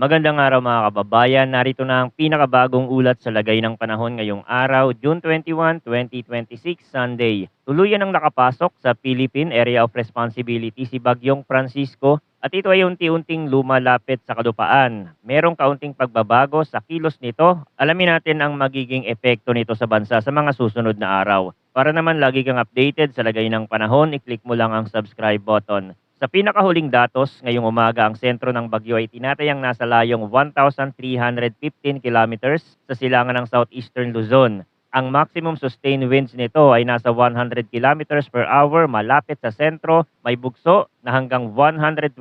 Magandang araw mga kababayan. Narito na ang pinakabagong ulat sa lagay ng panahon ngayong araw, June 21, 2026, Sunday. Tuluyan ang nakapasok sa Philippine Area of Responsibility si Bagyong Francisco at ito ay unti-unting lumalapit sa kalupaan. Merong kaunting pagbabago sa kilos nito. Alamin natin ang magiging epekto nito sa bansa sa mga susunod na araw. Para naman lagi kang updated sa lagay ng panahon, i-click mo lang ang subscribe button. Sa pinakahuling datos, ngayong umaga ang sentro ng bagyo ay tinatayang nasa layong 1,315 kilometers sa silangan ng southeastern Luzon. Ang maximum sustained winds nito ay nasa 100 kilometers per hour malapit sa sentro, may bugso na hanggang 125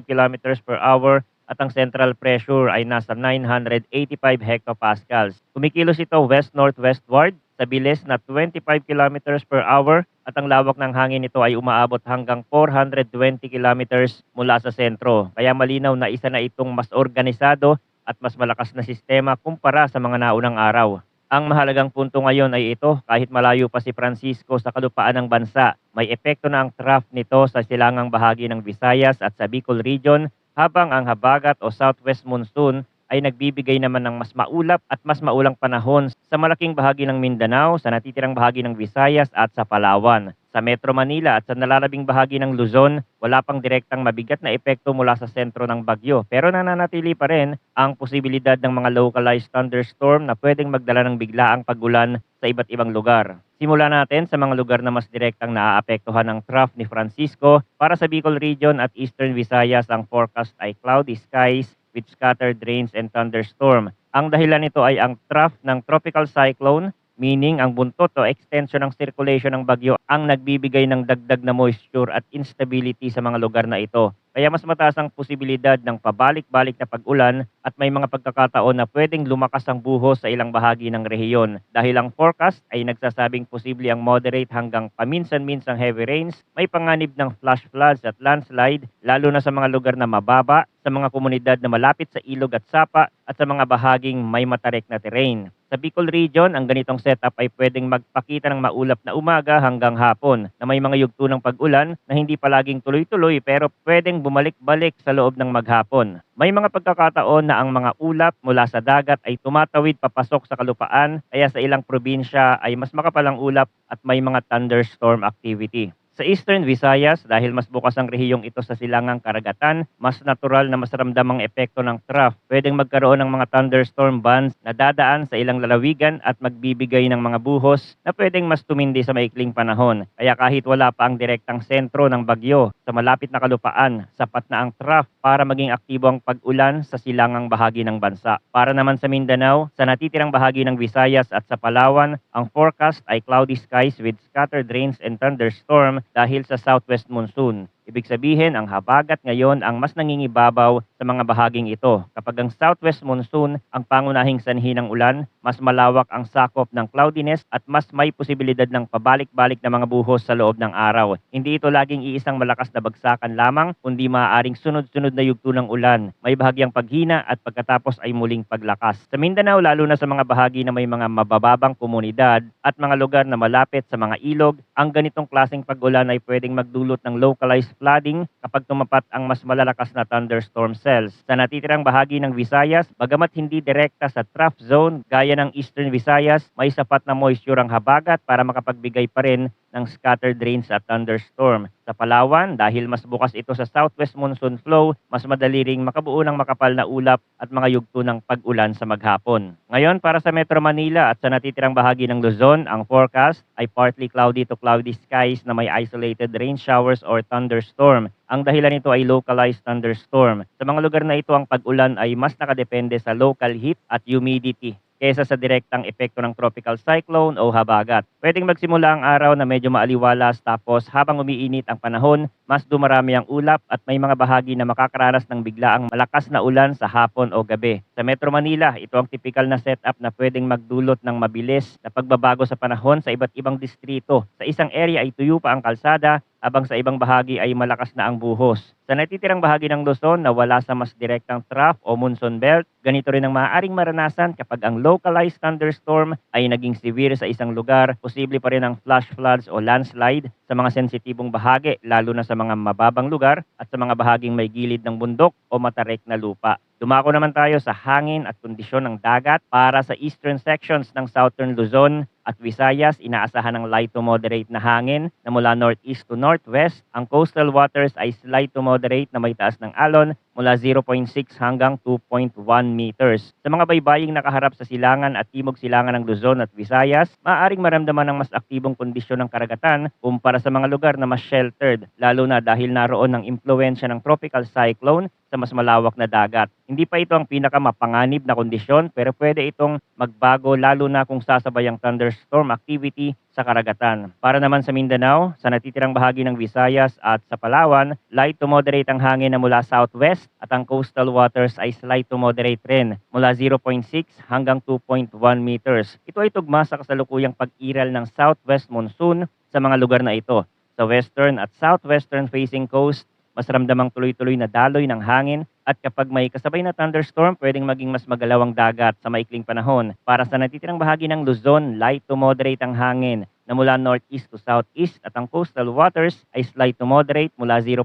kilometers per hour at ang central pressure ay nasa 985 hectopascals. Kumikilos ito west-northwestward sa bilis na 25 kilometers per hour at ang lawak ng hangin nito ay umaabot hanggang 420 kilometers mula sa sentro. Kaya malinaw na isa na itong mas organisado at mas malakas na sistema kumpara sa mga naunang araw. Ang mahalagang punto ngayon ay ito, kahit malayo pa si Francisco sa kalupaan ng bansa, may epekto na ang trough nito sa silangang bahagi ng Visayas at sa Bicol Region, habang ang habagat o southwest monsoon ay nagbibigay naman ng mas maulap at mas maulang panahon sa malaking bahagi ng Mindanao, sa natitirang bahagi ng Visayas at sa Palawan. Sa Metro Manila at sa nalalabing bahagi ng Luzon, wala pang direktang mabigat na epekto mula sa sentro ng bagyo, pero nananatili pa rin ang posibilidad ng mga localized thunderstorm na pwedeng magdala ng biglaang pag-ulan sa iba't ibang lugar. Simulan natin sa mga lugar na mas direktang naaapektuhan ng trough ni Francisco. Para sa Bicol Region at Eastern Visayas, ang forecast ay cloudy skies with scattered rains and thunderstorm. Ang dahilan nito ay ang trough ng tropical cyclone, meaning ang buntot o extension ng circulation ng bagyo ang nagbibigay ng dagdag na moisture at instability sa mga lugar na ito. Kaya mas mataas ang posibilidad ng pabalik-balik na pag-ulan at may mga pagkakataon na pwedeng lumakas ang buhos sa ilang bahagi ng rehiyon. Dahil ang forecast ay nagsasabing posible ang moderate hanggang paminsan-minsang heavy rains, may panganib ng flash floods at landslide, lalo na sa mga lugar na mababa, sa mga komunidad na malapit sa ilog at sapa, at sa mga bahaging may matarik na terrain. Sa Bicol Region, ang ganitong setup ay pwedeng magpakita ng maulap na umaga hanggang hapon na may mga yugto ng pag-ulan na hindi palaging tuloy-tuloy pero pwedeng bumalik-balik sa loob ng maghapon. May mga pagkakataon na ang mga ulap mula sa dagat ay tumatawid papasok sa kalupaan, kaya sa ilang probinsya ay mas makapalang ulap at may mga thunderstorm activity. Sa Eastern Visayas, dahil mas bukas ang rehiyong ito sa silangang karagatan, mas natural na mas ramdam ang epekto ng trough. Pwedeng magkaroon ng mga thunderstorm bands na dadaan sa ilang lalawigan at magbibigay ng mga buhos na pwedeng mas tumindi sa maikling panahon. Kaya kahit wala pa ang direktang sentro ng bagyo sa malapit na kalupaan, sapat na ang trough para maging aktibo ang pag-ulan sa silangang bahagi ng bansa. Para naman sa Mindanao, sa natitirang bahagi ng Visayas at sa Palawan, ang forecast ay cloudy skies with scattered rains and thunderstorm dahil sa southwest monsoon. Ibig sabihin, ang habagat ngayon ang mas nangingibabaw sa mga bahaging ito. Kapag ang southwest monsoon ang pangunahing sanhi ng ulan, mas malawak ang sakop ng cloudiness at mas may posibilidad ng pabalik-balik na mga buhos sa loob ng araw. Hindi ito laging iisang malakas na bagsakan lamang, kundi maaaring sunod-sunod na yugto ng ulan. May bahagyang paghina at pagkatapos ay muling paglakas. Sa Mindanao, lalo na sa mga bahagi na may mga mabababang komunidad at mga lugar na malapit sa mga ilog, ang ganitong klaseng pag-ulan ay pwedeng magdulot ng localized flooding kapag tumapat ang mas malalakas na thunderstorm cells. Sa natitirang bahagi ng Visayas, bagamat hindi direkta sa trough zone gaya ng Eastern Visayas, may sapat na moisture ang habagat para makapagbigay pa rin ng scattered rains at thunderstorm. Sa Palawan, dahil mas bukas ito sa southwest monsoon flow, mas madali ring makabuo ng makapal na ulap at mga yugto ng pag-ulan sa maghapon. Ngayon, para sa Metro Manila at sa natitirang bahagi ng Luzon, ang forecast ay partly cloudy to cloudy skies na may isolated rain showers or thunderstorm. Ang dahilan nito ay localized thunderstorm. Sa mga lugar na ito, ang pag-ulan ay mas nakadepende sa local heat at humidity kaysa sa direktang epekto ng tropical cyclone o habagat. Pwedeng magsimula ang araw na medyo maaliwalas, tapos habang umiinit ang panahon, mas dumarami ang ulap at may mga bahagi na makakaranas ng biglaang malakas na ulan sa hapon o gabi. Sa Metro Manila, ito ang typical na setup na pwedeng magdulot ng mabilis na pagbabago sa panahon sa iba't ibang distrito. Sa isang area ay tuyo pa ang kalsada, habang sa ibang bahagi ay malakas na ang buhos. Sa natitirang bahagi ng Luzon na wala sa mas direktang trough o monsoon belt, ganito rin ang maaaring maranasan kapag ang localized thunderstorm ay naging severe sa isang lugar. Posible pa rin ang flash floods o landslide sa mga sensitibong bahagi, lalo na sa mga mababang lugar at sa mga bahaging may gilid ng bundok o matarik na lupa. Dumako naman tayo sa hangin at kondisyon ng dagat. Para sa eastern sections ng southern Luzon at Visayas, inaasahan ng light to moderate na hangin na mula northeast to northwest. Ang coastal waters ay slight to moderate na may taas ng alon mula 0.6 hanggang 2.1 meters. Sa mga baybaying nakaharap sa silangan at timog silangan ng Luzon at Visayas, maaaring maramdaman ng mas aktibong kondisyon ng karagatan kumpara sa mga lugar na mas sheltered, lalo na dahil naroon ng impluensya ng tropical cyclone sa mas malawak na dagat. Hindi pa ito ang pinakamapanganib na kondisyon, pero pwede itong magbago lalo na kung sasabay ang thunderstorm activity sa karagatan. Para naman sa Mindanao, sa natitirang bahagi ng Visayas at sa Palawan, light to moderate ang hangin na mula southwest at ang coastal waters ay slight to moderate rin mula 0.6 hanggang 2.1 meters. Ito ay tugma sa kasalukuyang pag-iral ng southwest monsoon sa mga lugar na ito. Sa western at southwestern facing coast, mas ramdamang tuloy-tuloy na daloy ng hangin at kapag may kasabay na thunderstorm, pwedeng maging mas magalaw ang dagat sa maikling panahon. Para sa natitirang bahagi ng Luzon, light to moderate ang hangin na mula northeast to southeast at ang coastal waters ay slight to moderate mula 0.6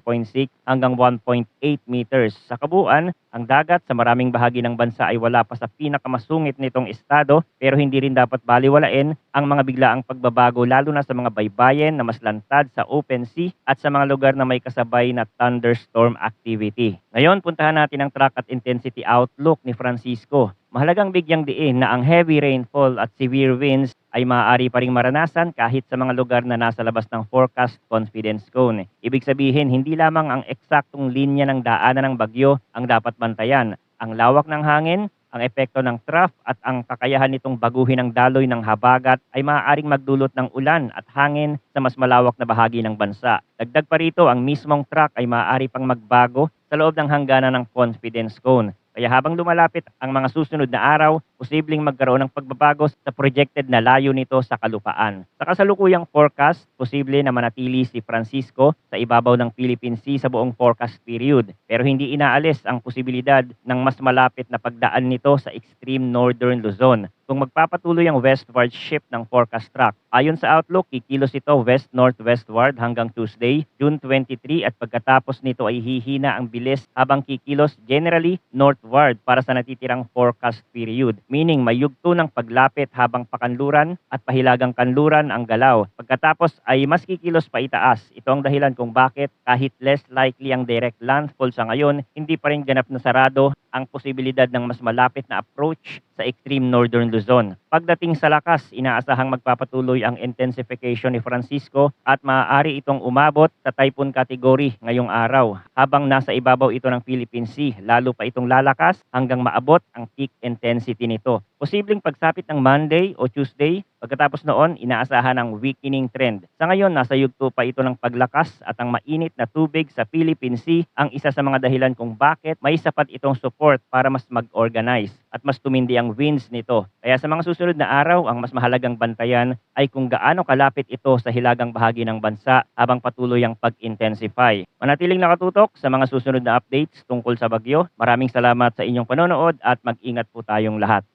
hanggang 1.8 meters. Sa kabuuan, ang dagat sa maraming bahagi ng bansa ay wala pa sa pinakamasungit nitong estado, pero hindi rin dapat baliwalain ang mga biglaang pagbabago lalo na sa mga baybayin na mas lantad sa open sea at sa mga lugar na may kasabay na thunderstorm activity. Ngayon, puntahan natin ang track at intensity outlook ni Francisco. Mahalagang bigyang diin na ang heavy rainfall at severe winds ay maaari pa ring maranasan kahit sa mga lugar na nasa labas ng forecast confidence cone. Ibig sabihin, hindi lamang ang eksaktong linya ng daanan ng bagyo ang dapat bantayan. Ang lawak ng hangin, ang epekto ng trough at ang kakayahan nitong baguhin ang daloy ng habagat ay maaaring magdulot ng ulan at hangin sa mas malawak na bahagi ng bansa. Dagdag pa rito, ang mismong track ay maaari pang magbago sa loob ng hangganan ng confidence cone. Kaya habang lumalapit ang mga susunod na araw, posibleng magkaroon ng pagbabago sa projected na layo nito sa kalupaan. Sa kasalukuyang forecast, posible na manatili si Francisco sa ibabaw ng Philippine Sea sa buong forecast period. Pero hindi inaalis ang posibilidad ng mas malapit na pagdaan nito sa extreme northern Luzon kung magpapatuloy ang westward shift ng forecast track. Ayon sa outlook, kikilos ito west-northwestward hanggang Tuesday, June 23 at pagkatapos nito ay hihina ang bilis habang kikilos generally northward para sa natitirang forecast period. Meaning may yugto ng paglapit habang pakanluran at pahilagang kanluran ang galaw. Pagkatapos ay mas kikilos pa itaas. Ito ang dahilan kung bakit kahit less likely ang direct landfall sa ngayon, hindi pa rin ganap na sarado ang posibilidad ng mas malapit na approach sa extreme northern Luzon. Pagdating sa lakas, inaasahang magpapatuloy ang intensification ni Francisco at maaari itong umabot sa typhoon category ngayong araw. Habang nasa ibabaw ito ng Philippine Sea, lalo pa itong lalakas hanggang maabot ang peak intensity nito. Posibleng pagsapit ng Monday o Tuesday, pagkatapos noon, inaasahan ang weakening trend. Sa ngayon, nasa yugto pa ito ng paglakas at ang mainit na tubig sa Philippine Sea ang isa sa mga dahilan kung bakit may sapat itong support para mas mag-organize at mas tumindi ang winds nito. Kaya sa mga susunod na araw, ang mas mahalagang bantayan ay kung gaano kalapit ito sa hilagang bahagi ng bansa habang patuloy ang pag-intensify. Manatiling nakatutok sa mga susunod na updates tungkol sa bagyo. Maraming salamat sa inyong panonood at mag-ingat po tayong lahat.